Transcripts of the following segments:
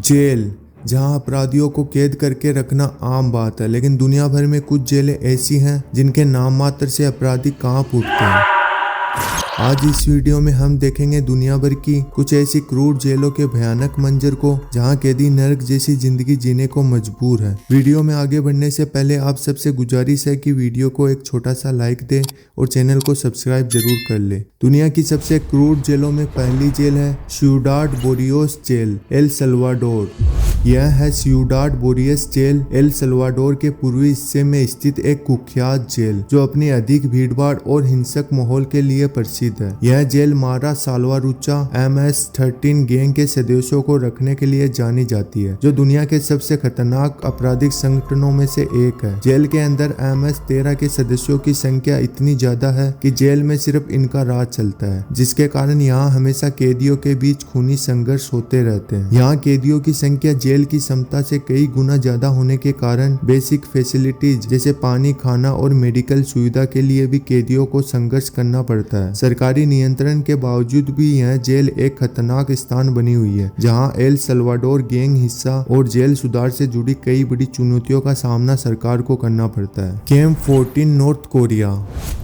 Jail, जहां अपराधियों को कैद करके रखना आम बात है, लेकिन दुनिया भर में कुछ जेलें ऐसी हैं जिनके नाम मात्र से अपराधी कांप उठते हैं। आज इस वीडियो में हम देखेंगे दुनिया भर की कुछ ऐसी क्रूर जेलों के भयानक मंजर को जहां कैदी नरक जैसी जिंदगी जीने को मजबूर है। वीडियो में आगे बढ़ने से पहले आप सबसे गुजारिश है कि वीडियो को एक छोटा सा लाइक दे और चैनल को सब्सक्राइब जरूर कर ले। दुनिया की सबसे क्रूर जेलों में पहली जेल है सिउडाड बोरियोस जेल, एल सल्वाडोर। यह है सिउडाड बोरियोस जेल, एल सल्वाडोर के पूर्वी हिस्से में स्थित एक कुख्यात जेल जो अपनी अधिक भीड़भाड़ और हिंसक माहौल के लिए प्रसिद्ध है। यह जेल मारा साल्वारुचा MS-13 गैंग के सदस्यों को रखने के लिए जानी जाती है, जो दुनिया के सबसे खतरनाक आपराधिक संगठनों में से एक है। जेल के अंदर MS-13 के सदस्यों की संख्या इतनी ज्यादा है कि जेल में सिर्फ इनका राज चलता है, जिसके कारण यहाँ हमेशा कैदियों के बीच खूनी संघर्ष होते रहते हैं। यहाँ कैदियों की संख्या जेल की क्षमता से कई गुना ज्यादा होने के कारण बेसिक फैसिलिटीज जैसे पानी, खाना और मेडिकल सुविधा के लिए भी कैदियों को संघर्ष करना पड़ता है। सरकारी नियंत्रण के बावजूद भी यह जेल एक खतरनाक स्थान बनी हुई है, जहां एल सल्वाडोर गैंग हिस्सा और जेल सुधार से जुड़ी कई बड़ी चुनौतियों का सामना सरकार को करना पड़ता है। Camp 14 north Korea.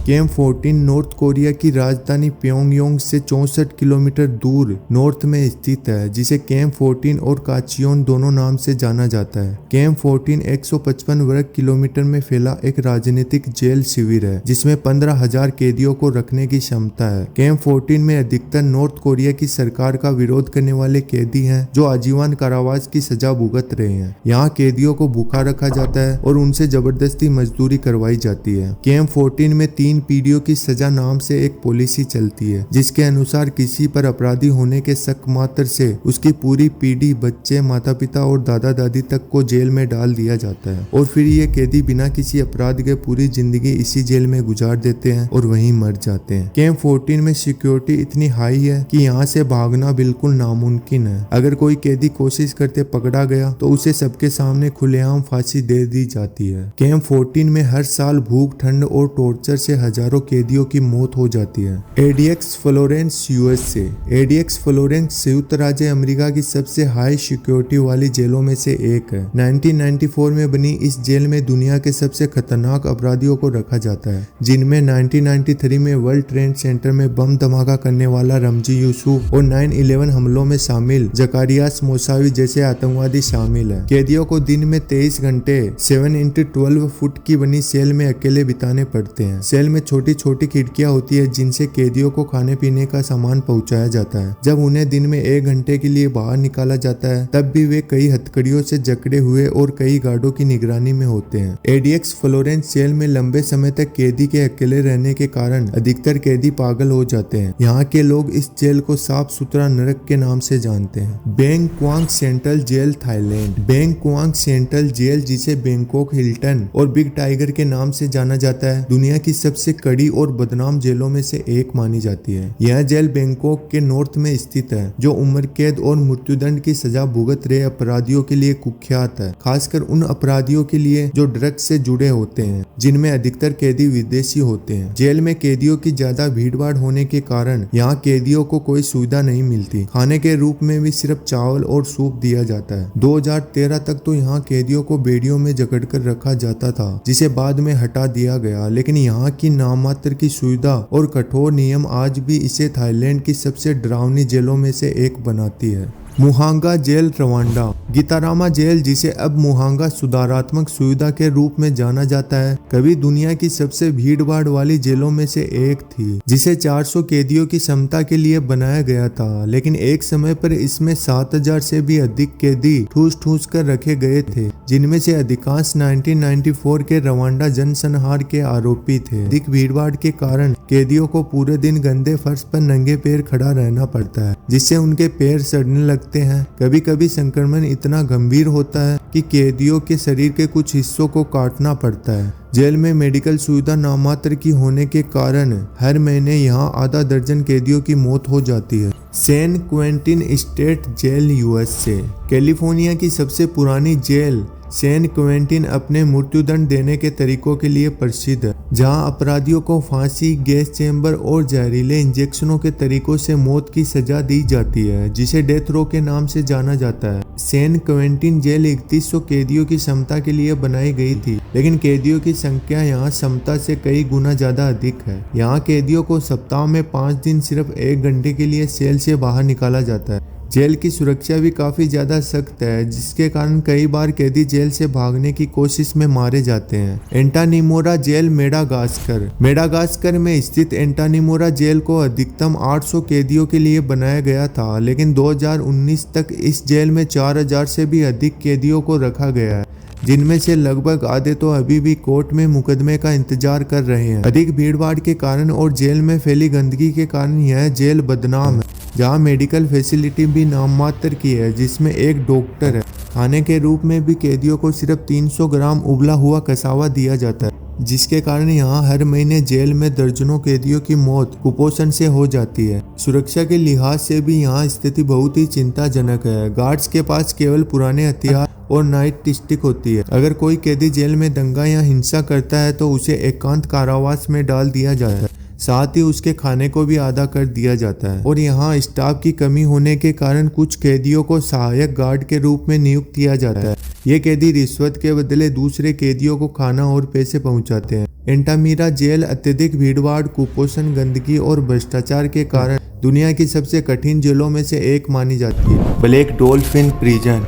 Camp 14 north Korea की राजधानी प्योंगयांग से 64 किलोमीटर दूर नॉर्थ में स्थित है, जिसे कैंप 14 और काचियोन दोनों नाम से जाना जाता है। कैंप 14 155 वर्ग किलोमीटर में फैला एक राजनीतिक जेल शिविर है, जिसमें 15,000 कैदियों को रखने की क्षमता है। कैंप 14 में अधिकतर नॉर्थ कोरिया की सरकार का विरोध करने वाले कैदी हैं, जो आजीवन कारावास की सजा भुगत रहे हैं। यहाँ कैदियों को भूखा रखा जाता है और उनसे जबरदस्ती मजदूरी करवाई जाती है। कैंप 14 में 3 पीढ़ियों की सजा नाम से एक पॉलिसी चलती है, जिसके अनुसार किसी पर अपराधी होने के शक मात्र से उसकी पूरी पीढ़ी, बच्चे, माता पिता और दादा दादी तक को जेल में डाल दिया जाता है और फिर ये कैदी बिना किसी अपराध के पूरी जिंदगी इसी जेल में गुजार देते हैं और वहीं मर जाते हैं। कैंप 14 में सिक्योरिटी इतनी हाई है कि यहाँ से भागना बिल्कुल नामुमकिन है। अगर कोई कैदी कोशिश करते पकड़ा गया तो उसे सबके सामने खुलेआम फांसी दे दी जाती है। कैंप 14 में हर साल भूख, ठंड और टॉर्चर से हजारों कैदियों की मौत हो जाती है। ADX Florence USA। ADX Florence संयुक्त राज्य अमेरिका की सबसे हाई सिक्योरिटी वाली जेलों में से एक है। 1994 में बनी इस जेल में दुनिया के सबसे खतरनाक अपराधियों को रखा जाता है, जिनमें 1993 में वर्ल्ड ट्रेड सेंटर में बम धमाका करने वाला रमजी यूसुफ और 9/11 हमलों में शामिल जकारियास मोसावी जैसे आतंकवादी शामिल हैं। कैदियों को दिन में 23 घंटे 7x12 फुट की बनी सेल में अकेले बिताने पड़ते हैं। सेल में छोटी छोटी खिड़कियां होती है, जिनसे कैदियों को खाने पीने का सामान पहुंचाया जाता है। जब उन्हें दिन में 1 घंटे के लिए बाहर निकाला जाता है, तब भी वे कई हथकड़ियों से जकड़े हुए और कई गार्डों की निगरानी में होते हैं। ADX फ्लोरेंस जेल में लंबे समय तक कैदी के अकेले रहने के कारण अधिकतर कैदी पागल हो जाते हैं। यहाँ के लोग इस जेल को साफ सुथरा नरक के नाम से जानते हैं। Bangkok central jail, Thailand. Bangkok central jail, जिसे बैंकॉक हिल्टन और बिग टाइगर के नाम से जाना जाता है, दुनिया की सबसे कड़ी और बदनाम जेलों में से एक मानी जाती है। यह जेल बैंकॉक के नॉर्थ में स्थित है, जो उम्र कैद और मृत्युदंड की सजा भुगत रहे अपराधियों के लिए कुख्यात है, खासकर उन अपराधियों के लिए जो ड्रग्स से जुड़े होते हैं, जिनमें अधिकतर कैदी विदेशी होते हैं। जेल में कैदियों की ज्यादा भीड़भाड़ होने के कारण यहाँ कैदियों को कोई सुविधा नहीं मिलती। खाने के रूप में भी सिर्फ चावल और सूप दिया जाता है। 2013 तक तो यहाँ कैदियों को बेड़ियों में जकड़कर रखा जाता था, जिसे बाद में हटा दिया गया, लेकिन यहाँ की नाममात्र की सुविधा और कठोर नियम आज भी इसे थाईलैंड की सबसे डरावनी जेलों में से एक बनाती है। मुहांगा जेल, रवांडा। गितारामा जेल, जिसे अब मुहांगा सुधारात्मक सुविधा के रूप में जाना जाता है, कभी दुनिया की सबसे भीड़भाड़ वाली जेलों में से एक थी, जिसे 400 कैदियों की क्षमता के लिए बनाया गया था, लेकिन एक समय पर इसमें 7,000 से भी अधिक कैदी ठूस ठूस कर रखे गए थे, जिनमें से अधिकांश 1994 के रवांडा जनसंहार के आरोपी थे। अधिक भीड़भाड़ के कारण कैदियों को पूरे दिन गंदे फर्श पर नंगे पैर खड़ा रहना पड़ता है, जिससे उनके पैर सड़ने लगते हैं। कभी कभी संक्रमण इतना गंभीर होता है कि कैदियों के शरीर के कुछ हिस्सों को काटना पड़ता है। जेल में मेडिकल सुविधा नामात्र की होने के कारण हर महीने यहाँ आधा दर्जन कैदियों की मौत हो जाती है। San Quentin state jail USA। California की सबसे पुरानी जेल सैन क्वेंटिन अपने मृत्युदंड देने के तरीकों के लिए प्रसिद्ध है, जहां अपराधियों को फांसी, गैस चेंबर और जहरीले इंजेक्शनों के तरीकों से मौत की सजा दी जाती है, जिसे डेथ रो के नाम से जाना जाता है। सैन क्वेंटिन जेल 3100 कैदियों की क्षमता के लिए बनाई गई थी, लेकिन कैदियों की संख्या यहाँ क्षमता से कई गुना ज्यादा अधिक है। यहाँ कैदियों को सप्ताह में 5 दिन सिर्फ 1 घंटे के लिए सेल से बाहर निकाला जाता है। जेल की सुरक्षा भी काफी ज्यादा सख्त है, जिसके कारण कई बार कैदी जेल से भागने की कोशिश में मारे जाते हैं। एंटानीमोरा जेल मेडागास्कर में स्थित एंटानीमोरा जेल को अधिकतम 800 कैदियों के लिए बनाया गया था, लेकिन 2019 तक इस जेल में 4000 से भी अधिक कैदियों को रखा गया है, जिनमें से लगभग आधे तो अभी भी कोर्ट में मुकदमे का इंतजार कर रहे हैं। अधिक भीड़भाड़ के कारण और जेल में फैली गंदगी के कारण यह जेल बदनाम है, जहां मेडिकल फैसिलिटी भी नाम मात्र की है, जिसमें एक डॉक्टर है। खाने के रूप में भी कैदियों को सिर्फ 300 ग्राम उबला हुआ कसावा दिया जाता है, जिसके कारण यहाँ हर महीने जेल में दर्जनों कैदियों की मौत कुपोषण से हो जाती है। सुरक्षा के लिहाज से भी यहाँ स्थिति बहुत ही चिंताजनक है। गार्ड्स के पास केवल पुराने हथियार और नाइट स्टिक होती है। अगर कोई कैदी जेल में दंगा या हिंसा करता है तो उसे एकांत कारावास में डाल दिया जाता है, साथ ही उसके खाने को भी आधा कर दिया जाता है। और यहाँ स्टाफ की कमी होने के कारण कुछ कैदियों को सहायक गार्ड के रूप में नियुक्त किया जाता है। ये कैदी रिश्वत के बदले दूसरे कैदियों को खाना और पैसे पहुंचाते हैं। एंटामीरा जेल अत्यधिक भीड़भाड़, कुपोषण, गंदगी और भ्रष्टाचार के कारण दुनिया की सबसे कठिन जेलों में से एक मानी जाती है। ब्लैक डॉल्फिन प्रिजन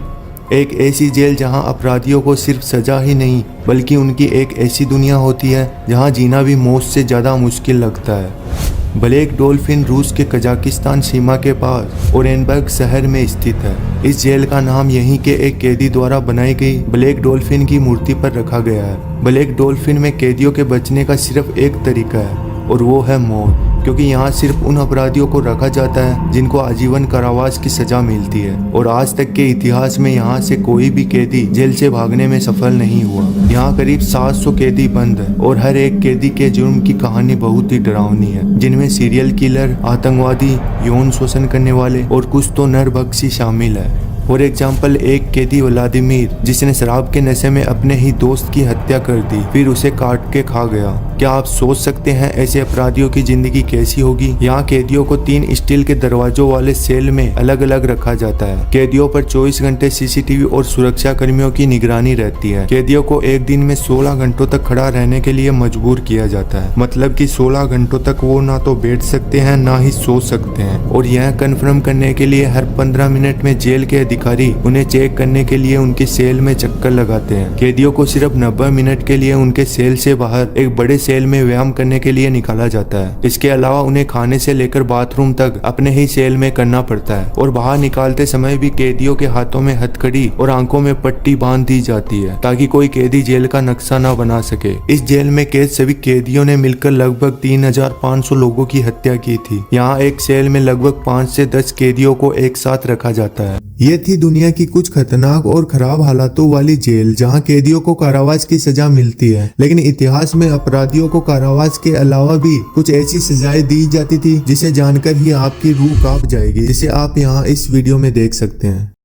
एक ऐसी जेल जहां अपराधियों को सिर्फ सजा ही नहीं बल्कि उनकी एक ऐसी दुनिया होती है जहां जीना भी मौत से ज़्यादा मुश्किल लगता है। ब्लैक डॉल्फिन रूस के कजाकिस्तान सीमा के पास ओरेनबर्ग शहर में स्थित है। इस जेल का नाम यहीं के एक कैदी द्वारा बनाई गई ब्लैक डॉल्फिन की मूर्ति पर रखा गया है। ब्लैक डॉल्फिन में कैदियों के बचने का सिर्फ एक तरीका है और वो है मौत, क्योंकि यहाँ सिर्फ उन अपराधियों को रखा जाता है जिनको आजीवन कारावास की सजा मिलती है। और आज तक के इतिहास में यहाँ से कोई भी कैदी जेल से भागने में सफल नहीं हुआ। यहाँ करीब 700 कैदी बंद है और हर एक कैदी के जुर्म की कहानी बहुत ही डरावनी है, जिनमें सीरियल किलर, आतंकवादी, यौन शोषण करने वाले और कुछ तो नरभक्षी शामिल है। फॉर एग्जाम्पल, एक कैदी व्लादिमीर, जिसने शराब के नशे में अपने ही दोस्त की हत्या कर दी, फिर उसे काट के खा गया। क्या आप सोच सकते हैं ऐसे अपराधियों की जिंदगी कैसी होगी? यहाँ कैदियों को 3 स्टील के दरवाजों वाले सेल में अलग अलग रखा जाता है। कैदियों पर 24 घंटे सीसीटीवी और सुरक्षा कर्मियों की निगरानी रहती है। कैदियों को एक दिन में 16 घंटों तक खड़ा रहने के लिए मजबूर किया जाता है, मतलब कि 16 घंटों तक वो ना तो बैठ सकते हैं ना ही सो सकते हैं। और यह कन्फर्म करने के लिए हर 15 मिनट में जेल के अधिकारी उन्हें चेक करने के लिए उनके सेल में चक्कर लगाते हैं। कैदियों को सिर्फ 90 मिनट के लिए उनके सेल से बाहर एक बड़े सेल में व्यायाम करने के लिए निकाला जाता है। इसके अलावा उन्हें खाने से लेकर बाथरूम तक अपने ही सेल में करना पड़ता है। और बाहर निकालते समय भी कैदियों के हाथों में हथकड़ी और आंखों में पट्टी बांध दी जाती है, ताकि कोई कैदी जेल का नक्शा न बना सके। इस जेल में कैद सभी कैदियों ने मिलकर लगभग 3500 लोगों की हत्या की थी। यहाँ एक सेल में लगभग 5 से 10 कैदियों को एक साथ रखा जाता है। ये थी दुनिया की कुछ खतरनाक और खराब हालातों वाली जेल, जहां कैदियों को कारावास की सजा मिलती है। लेकिन इतिहास में अपराधियों को कारावास के अलावा भी कुछ ऐसी सजाएं दी जाती थी जिसे जानकर ही आपकी रूह कांप जाएगी, जिसे आप यहाँ इस वीडियो में देख सकते हैं।